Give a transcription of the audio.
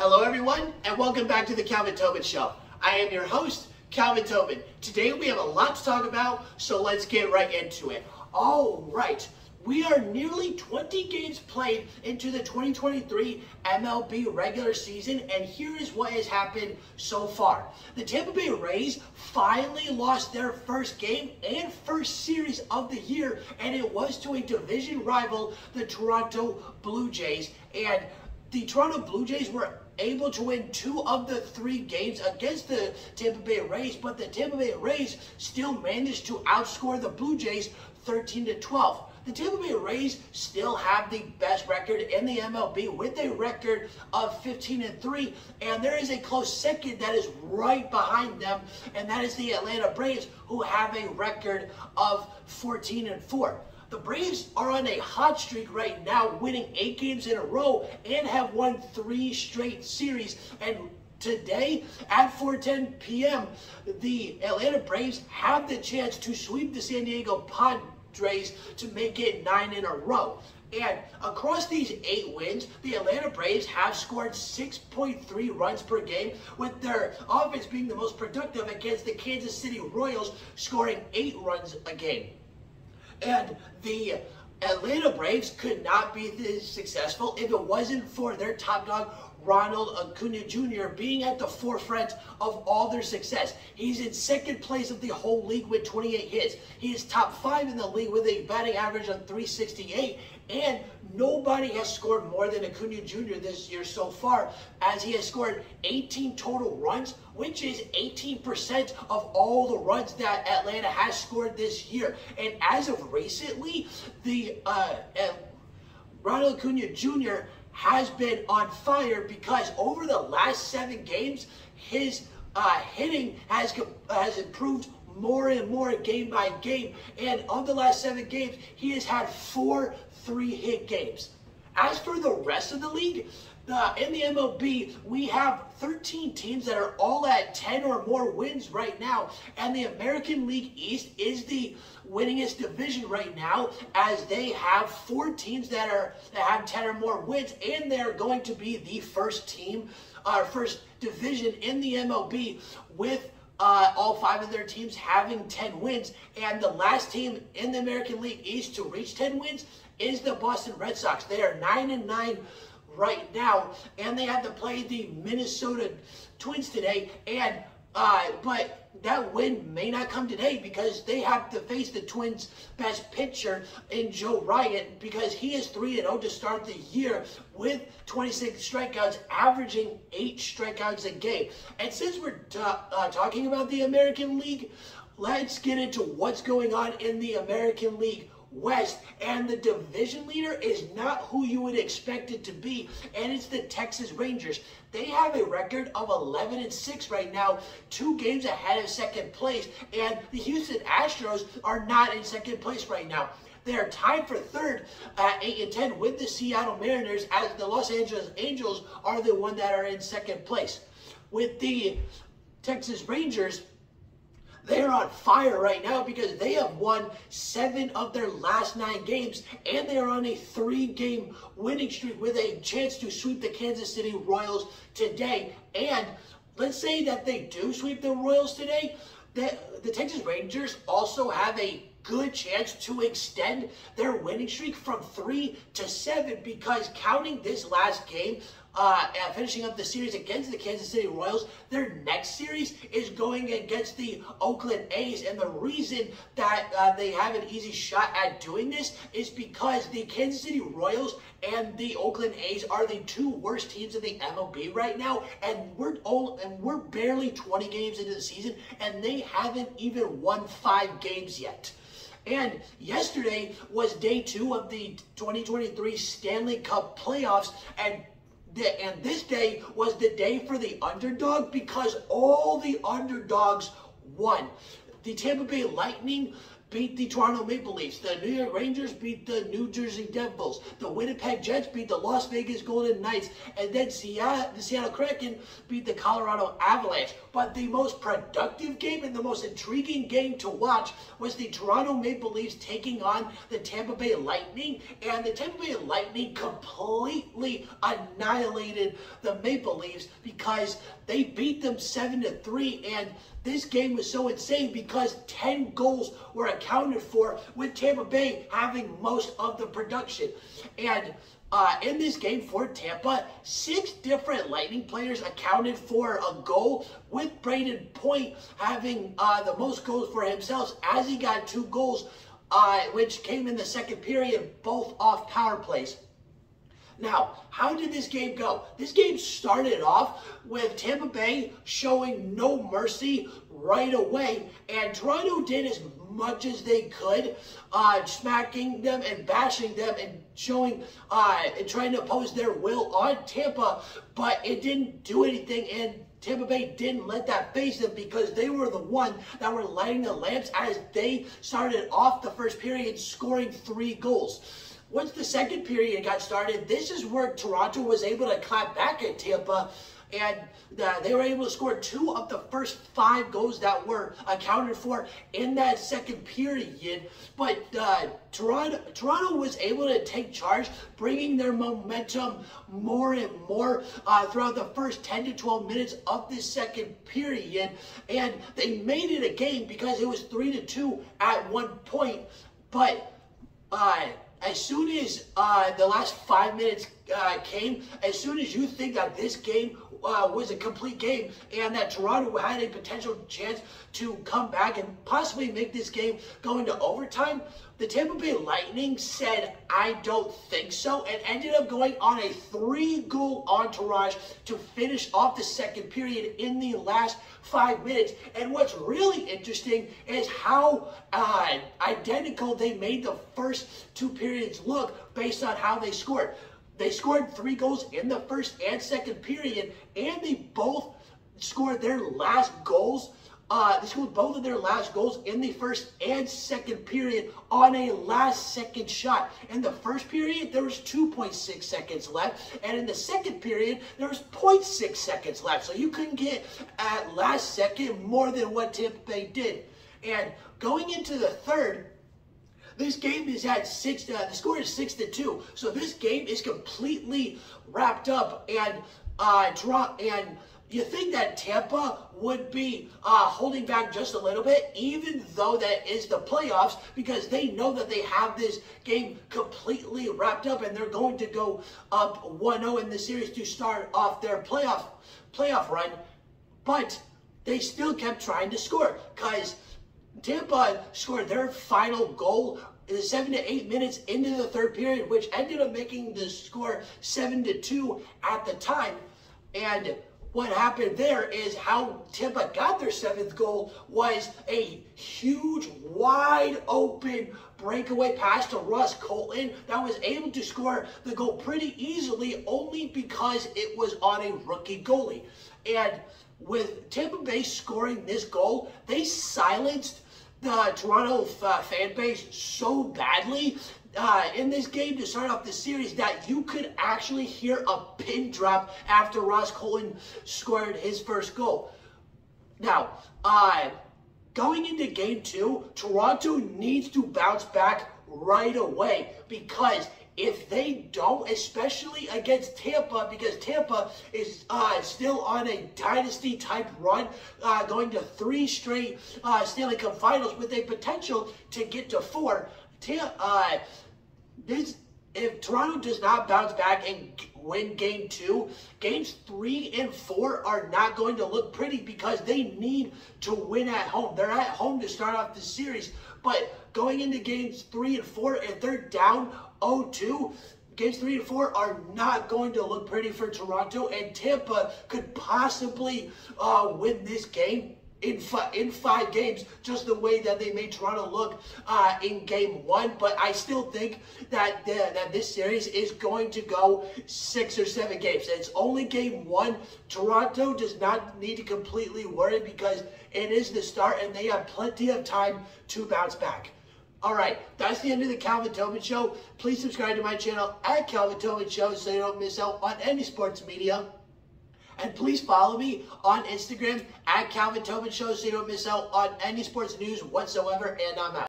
Hello everyone, and welcome back to the Calvin Tobin Show. I am your host, Calvin Tobin. Today we have a lot to talk about, so let's get right into it. All right, we are nearly 20 games played into the 2023 MLB regular season, and here is what has happened so far. The Tampa Bay Rays finally lost their first game and first series of the year, and it was to a division rival, the Toronto Blue Jays. And the Toronto Blue Jays were able to win 2 of the 3 games against the Tampa Bay Rays, but the Tampa Bay Rays still managed to outscore the Blue Jays 13-12. The Tampa Bay Rays still have the best record in the MLB with a record of 15-3, and there is a close second that is right behind them, and that is the Atlanta Braves, who have a record of 14-4. The Braves are on a hot streak right now, winning 8 games in a row and have won 3 straight series. And today at 4:10 p.m., the Atlanta Braves have the chance to sweep the San Diego Padres to make it 9 in a row. And across these 8 wins, the Atlanta Braves have scored 6.3 runs per game, with their offense being the most productive against the Kansas City Royals, scoring 8 runs a game. And the Atlanta Braves could not be this successful if it wasn't for their top dog, Ronald Acuna Jr. being at the forefront of all their success. He's in second place of the whole league with 28 hits. He is top 5 in the league with a batting average of 368. And nobody has scored more than Acuna Jr. this year so far, as he has scored 18 total runs, which is 18% of all the runs that Atlanta has scored this year. And as of recently, the Ronald Acuna Jr. has been on fire, because over the last 7 games, his hitting has improved more and more game by game. And of the last 7 games, he has had 4 3-hit games. As for the rest of the league, in the MLB, we have 13 teams that are all at 10 or more wins right now. And the American League East is the winningest division right now, as they have 4 teams that have 10 or more wins, and they're going to be the first division in the MLB with all 5 of their teams having 10 wins. And the last team in the American League East to reach 10 wins is the Boston Red Sox. They are 9-9 right now, and they have to play the Minnesota Twins today. And but that win may not come today, because they have to face the Twins' best pitcher in Joe Ryan, because he is 3-0 to start the year with 26 strikeouts, averaging 8 strikeouts a game. And since we're talking about the American League, let's get into what's going on in the American League West. And the division leader is not who you would expect it to be, and it's the Texas Rangers. They have a record of 11-6 right now, 2 games ahead of second place, and the Houston Astros are not in second place right now. They are tied for 3rd at 8-10 with the Seattle Mariners, as the Los Angeles Angels are the one that are in second place. With the Texas Rangers, they're on fire right now, because they have won 7 of their last 9 games, and they are on a 3-game winning streak with a chance to sweep the Kansas City Royals today. And let's say that they do sweep the Royals today, the Texas Rangers also have a good chance to extend their winning streak from 3 to 7, because counting this last game, finishing up the series against the Kansas City Royals, their next series is going against the Oakland A's. And the reason that they have an easy shot at doing this is because the Kansas City Royals and the Oakland A's are the 2 worst teams in the MLB right now, and we're barely 20 games into the season, and they haven't even won 5 games yet. And yesterday was day 2 of the 2023 Stanley Cup playoffs, and this day was the day for the underdog, because all the underdogs won. The Tampa Bay Lightning beat the Toronto Maple Leafs. The New York Rangers beat the New Jersey Devils. The Winnipeg Jets beat the Las Vegas Golden Knights. And then the Seattle Kraken beat the Colorado Avalanche. But the most productive game and the most intriguing game to watch was the Toronto Maple Leafs taking on the Tampa Bay Lightning. And the Tampa Bay Lightning completely annihilated the Maple Leafs because they beat them 7-3. And this game was so insane because 10 goals were accounted for, with Tampa Bay having most of the production. And in this game for Tampa, 6 different Lightning players accounted for a goal, with Braden Point having the most goals for himself, as he got 2 goals, which came in the second period, both off power plays. Now, how did this game go? This game started off with Tampa Bay showing no mercy right away, and Toronto did as much as they could, smacking them and bashing them and showing and trying to impose their will on Tampa, but it didn't do anything, and Tampa Bay didn't let that phase them because they were the one that were lighting the lamps as they started off the first period scoring 3 goals. Once the second period got started, this is where Toronto was able to clap back at Tampa, and they were able to score 2 of the first 5 goals that were accounted for in that second period. But Toronto was able to take charge, bringing their momentum more and more throughout the first 10 to 12 minutes of this second period, and they made it a game because it was 3-2 at one point. But as soon as the last 5 minutes came, as soon as you think that this game was a complete game and that Toronto had a potential chance to come back and possibly make this game go into overtime, the Tampa Bay Lightning said, "I don't think so," and ended up going on a 3-goal entourage to finish off the second period in the last 5 minutes. And what's really interesting is how identical they made the first 2 periods look based on how they scored. They scored 3 goals in the first and second period, and they both scored their last goals. They scored both of their last goals in the first and second period on a last-second shot. In the first period, there was 2.6 seconds left, and in the second period, there was 0.6 seconds left. So you couldn't get at last second more than what Tampa Bay did. And going into the third, this game is at the score is 6-2. So this game is completely wrapped up, and you think that Tampa would be holding back just a little bit, even though that is the playoffs, because they know that they have this game completely wrapped up, and they're going to go up 1-0 in the series to start off their playoff run. But they still kept trying to score, because Tampa scored their final goal in 7 to 8 minutes into the third period, which ended up making the score 7-2 at the time. And what happened there is how Tampa got their 7th goal was a huge, wide open breakaway pass to Ross Colton that was able to score the goal pretty easily, only because it was on a rookie goalie. And with Tampa Bay scoring this goal, they silenced the Toronto fan base so badly in this game to start off the series that you could actually hear a pin drop after Ross Colton scored his first goal. Now, going into game 2, Toronto needs to bounce back right away, because if they don't, especially against Tampa, because Tampa is still on a dynasty-type run, going to 3 straight Stanley Cup finals with a potential to get to 4. If Toronto does not bounce back and win game 2, games 3 and 4 are not going to look pretty, because they need to win at home. They're at home to start off the series, but going into games 3 and 4, and they're down 0-2, games 3 and 4 are not going to look pretty for Toronto, and Tampa could possibly win this game in 5 games, just the way that they made Toronto look in game 1. But I still think that this series is going to go 6 or 7 games. It's only game 1. Toronto does not need to completely worry, because it is the start and they have plenty of time to bounce back. All right, that's the end of the Calvin Tobin Show. Please subscribe to my channel at Calvin Tobin Show so you don't miss out on any sports media. And please follow me on Instagram at Calvin Tobin Show so you don't miss out on any sports news whatsoever. And I'm out.